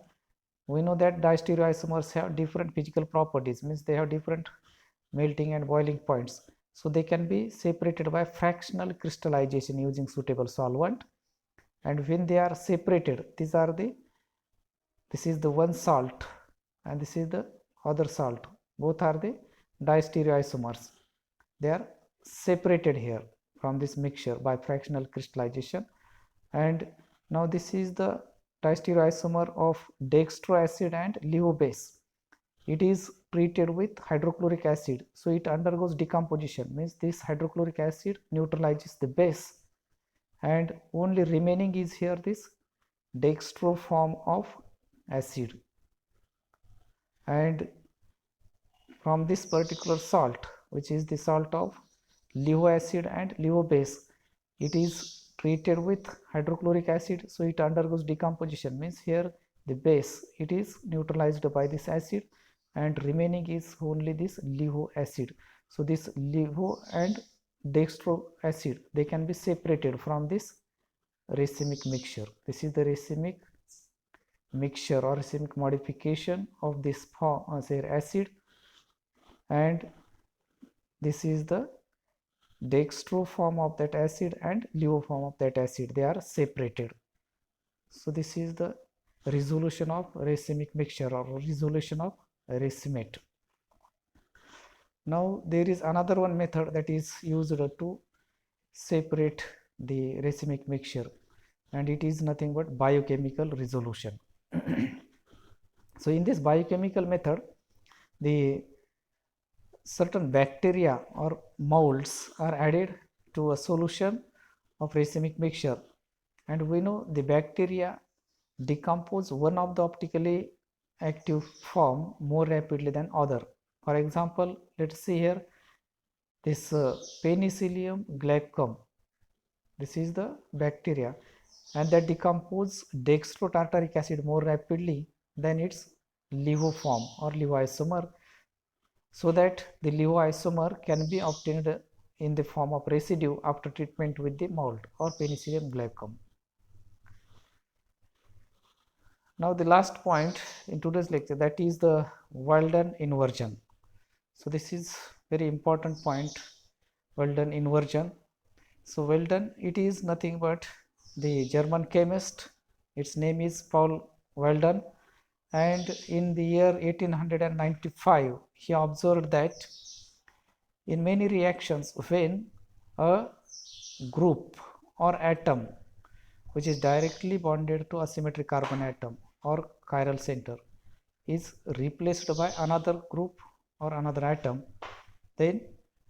we know that distereoisomers have different physical properties, means they have different melting and boiling points. So they can be separated by fractional crystallization using suitable solvent. And when they are separated, this is the one salt and this is the other salt. Both are the distereoisomers. They are separated here from this mixture by fractional crystallization. And now this is the diastereoisomer of dextro acid and LiO base. It is treated with hydrochloric acid, so it undergoes decomposition, means this hydrochloric acid neutralizes the base, and only remaining is here this dextro form of acid. And from this particular salt, which is the salt of LiO acid and LiO base, it is treated with hydrochloric acid, so it undergoes decomposition, means here the base, it is neutralized by this acid, and remaining is only this LiO acid. So this LiO and dextro acid, they can be separated from this racemic mixture. This is the racemic mixture or racemic modification of this acid, and this is the dextro form of that acid and LiO form of that acid, they are separated. So this is the resolution of racemic mixture or resolution of racemate. Now there is another one method that is used to separate the racemic mixture, and it is nothing but biochemical resolution. So in this biochemical method, the certain bacteria or molds are added to a solution of racemic mixture, and we know the bacteria decompose one of the optically active form more rapidly than other. For example, let's see here this Penicillium glaucum. This is the bacteria, and that decompose dextrotartaric acid more rapidly than its LiO form or LiO isomer, so that the LiO isomer can be obtained in the form of residue after treatment with the mold or Penicillium glaucum. Now the last point in today's lecture, that is the Walden inversion. So this is very important point, Walden inversion. So Walden, it is nothing but the German chemist, its name is Paul Walden, and in the year 1895 he observed that in many reactions, when a group or atom which is directly bonded to asymmetric carbon atom or chiral center is replaced by another group or another atom, then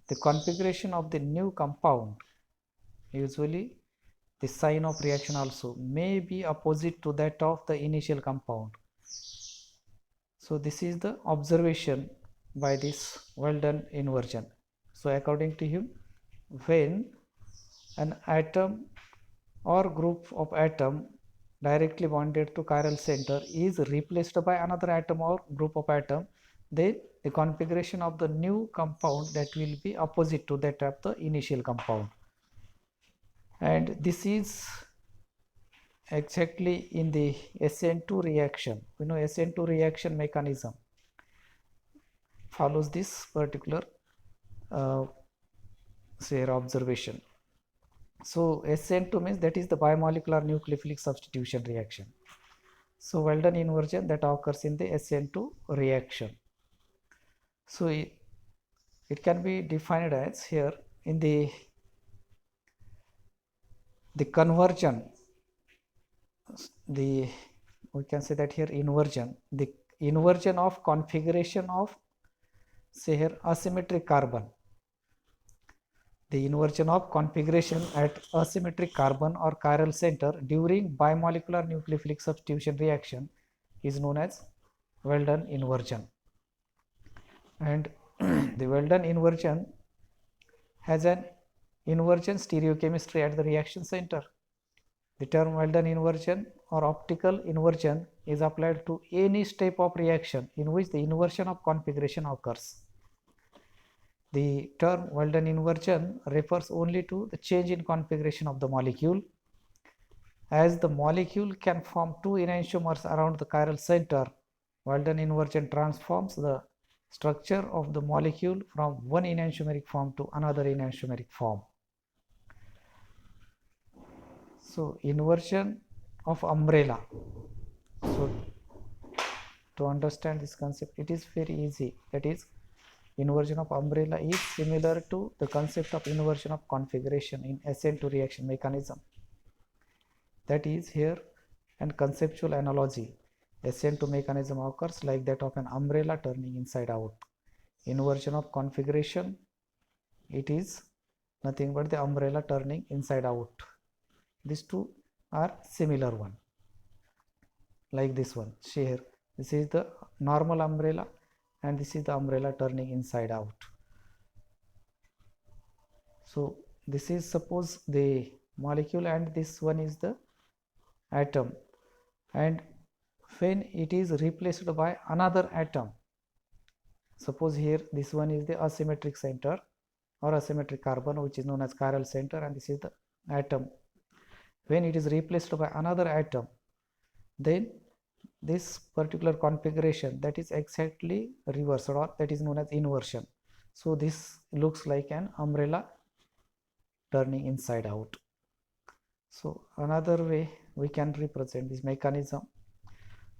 the configuration of the new compound, usually the sign of reaction also, may be opposite to that of the initial compound. So this is the observation by this Walden inversion. So according to him, when an atom or group of atom directly bonded to chiral center is replaced by another atom or group of atom, then the configuration of the new compound that will be opposite to that of the initial compound. And this is exactly in the SN2 reaction. We know SN2 reaction mechanism follows this particular observation. So SN2 means that is the biomolecular nucleophilic substitution reaction. So Walden inversion that occurs in the SN2 reaction. So it can be defined as here in the conversion, we can say that here inversion, the inversion of configuration of, say here, asymmetric carbon. The inversion of configuration at asymmetric carbon or chiral center during bimolecular nucleophilic substitution reaction is known as Walden inversion. And the Walden inversion has an inversion stereochemistry at the reaction center. The term Walden inversion or optical inversion is applied to any step of reaction in which the inversion of configuration occurs. The term Walden inversion refers only to the change in configuration of the molecule. As the molecule can form two enantiomers around the chiral center, Walden inversion transforms the structure of the molecule from one enantiomeric form to another enantiomeric form. So inversion of umbrella. So to understand this concept, it is very easy. That is, inversion of umbrella is similar to the concept of inversion of configuration in SN2 reaction mechanism. That is, here and conceptual analogy. SN2 mechanism occurs like that of an umbrella turning inside out. Inversion of configuration, it is nothing but the umbrella turning inside out. These two are similar one, like this one. See here, this is the normal umbrella and this is the umbrella turning inside out. So this is suppose the molecule and this one is the atom, and when it is replaced by another atom, suppose here this one is the asymmetric center or asymmetric carbon, which is known as chiral center, and this is the atom. When it is replaced by another atom, then this particular configuration, that is exactly reversed, or that is known as inversion. So this looks like an umbrella turning inside out. So another way we can represent this mechanism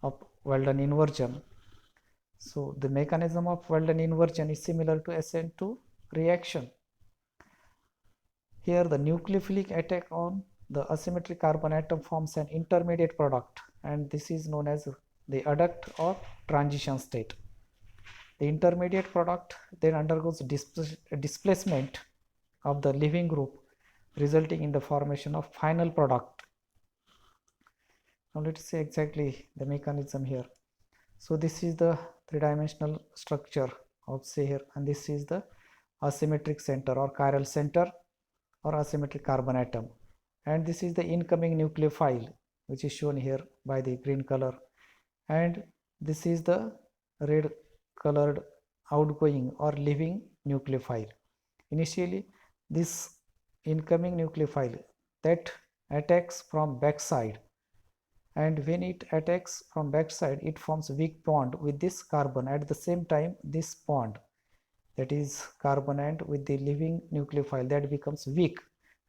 of Weldon inversion. So the mechanism of Weldon inversion is similar to SN2 reaction. Here the nucleophilic attack on the asymmetric carbon atom forms an intermediate product, and this is known as the adduct or transition state. The intermediate product then undergoes displacement of the leaving group, resulting in the formation of final product. Now let's see exactly the mechanism here. So this is the three-dimensional structure of, say here, and this is the asymmetric center or chiral center or asymmetric carbon atom, and this is the incoming nucleophile, which is shown here by the green color, and this is the red colored outgoing or leaving nucleophile. Initially this incoming nucleophile that attacks from backside, and when it attacks from backside it forms weak bond with this carbon. At the same time this bond, that is carbon and with the leaving nucleophile, that becomes weak,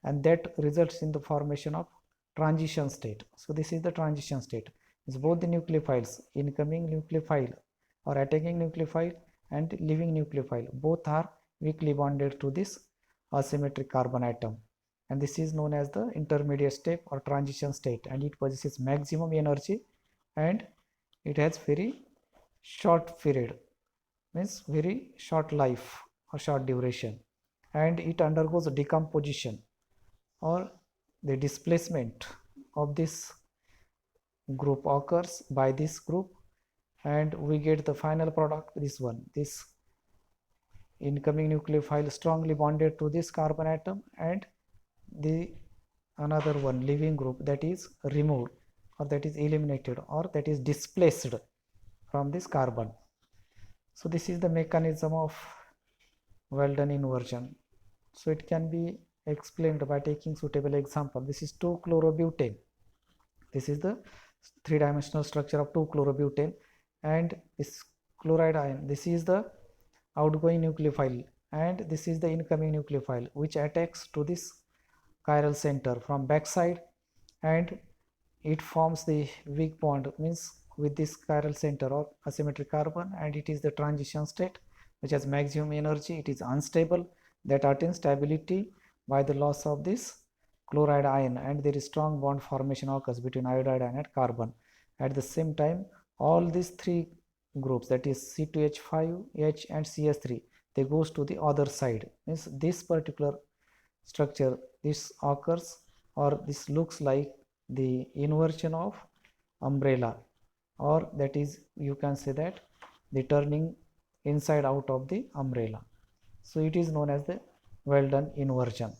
and that results in the formation of transition state. So this is the transition state. It's both the nucleophiles, incoming nucleophile or attacking nucleophile and leaving nucleophile, both are weakly bonded to this asymmetric carbon atom, and this is known as the intermediate step or transition state, and it possesses maximum energy and it has very short period, means very short life or short duration, and it undergoes decomposition or the displacement of this group occurs by this group, and we get the final product, this one, this incoming nucleophile strongly bonded to this carbon atom, and the another one leaving group that is removed or that is eliminated or that is displaced from this carbon. So this is the mechanism of Weldon inversion. So it can be explained by taking suitable example. This is 2-chlorobutane. This is the three-dimensional structure of 2-chlorobutane, and this chloride ion, this is the outgoing nucleophile and this is the incoming nucleophile, which attacks to this chiral center from backside, and it forms the weak bond, means with this chiral center or asymmetric carbon, and it is the transition state which has maximum energy. It is unstable, that attains stability by the loss of this chloride ion, and there is strong bond formation occurs between iodide ion and carbon. At the same time, all these three groups, that is C2H5H and CS3, they goes to the other side, means this particular structure, this occurs or this looks like the inversion of umbrella, or that is you can say that the turning inside out of the umbrella. So it is known as the Weldon inversion.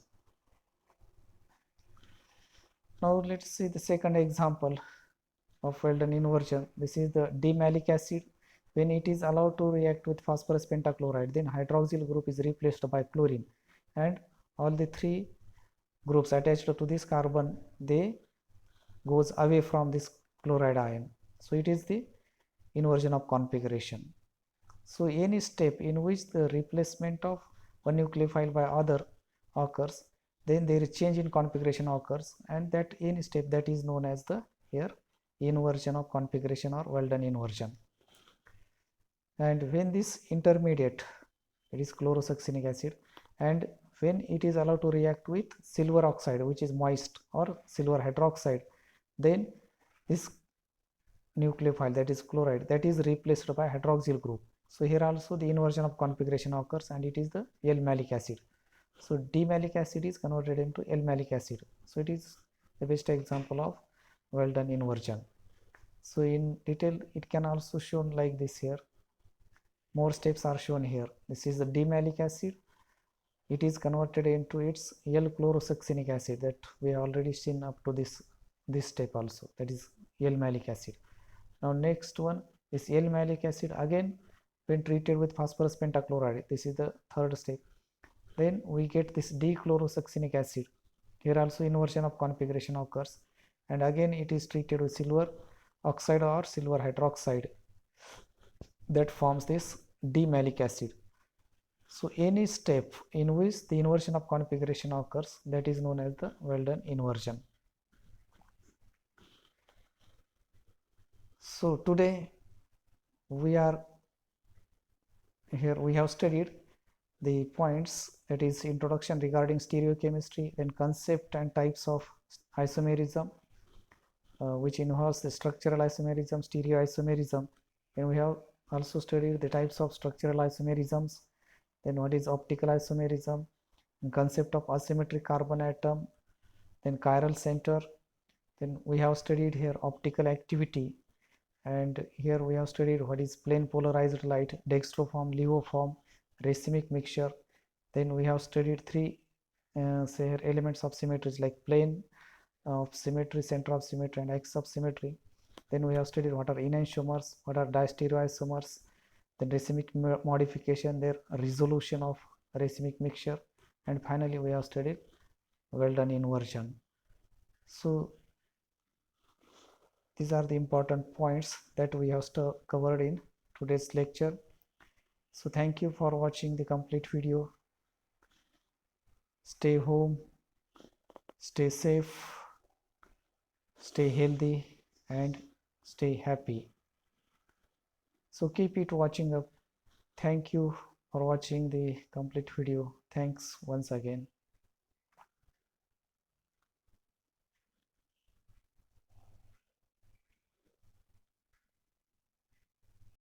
Now let's see the second example of Weldon inversion. This is the D-malic acid. When it is allowed to react with phosphorus pentachloride, then hydroxyl group is replaced by chlorine, and all the three groups attached to this carbon, they goes away from this chloride ion. So it is the inversion of configuration. So any step in which the replacement of one nucleophile by other occurs, then there is change in configuration occurs, and that any step, that is known as the here inversion of configuration or Weldon inversion. And when this intermediate, it is chlorosuccinic acid, and when it is allowed to react with silver oxide, which is moist, or silver hydroxide, then this nucleophile, that is chloride, that is replaced by hydroxyl group. So here also the inversion of configuration occurs and it is the L-malic acid. So D-malic acid is converted into L-malic acid. So it is the best example of Weldon inversion. So in detail it can also shown like this here. More steps are shown here. This is the D-malic acid. It is converted into its L-chlorosuccinic acid that we have already seen up to this step also, that is L-malic acid. Now next one is L-malic acid, again when treated with phosphorus pentachloride. This is the third step. Then we get this D-chlorosuccinic acid. Here also inversion of configuration occurs and again it is treated with silver oxide or silver hydroxide, that forms this D-malic acid. So any step in which the inversion of configuration occurs, that is known as the Weldon inversion. So today we have studied the points, that is introduction regarding stereochemistry, then concept and types of isomerism, which involves the structural isomerism, stereoisomerism. And we have also studied the types of structural isomerisms, then what is optical isomerism, and concept of asymmetric carbon atom, then chiral center. Then we have studied here optical activity, and here we have studied what is plane polarized light, dextroform, levoform, racemic mixture. Then we have studied three elements of symmetries like plane of symmetry, center of symmetry, and axis of symmetry. Then we have studied what are enantiomers, what are diastereoisomers, then racemic modification, their resolution of racemic mixture, and finally we have studied Weldon inversion. So these are the important points that we have covered in today's lecture. So thank you for watching the complete video. Stay home, stay safe, stay healthy, and stay happy. So keep it watching up. Thank you for watching the complete video. Thanks once again.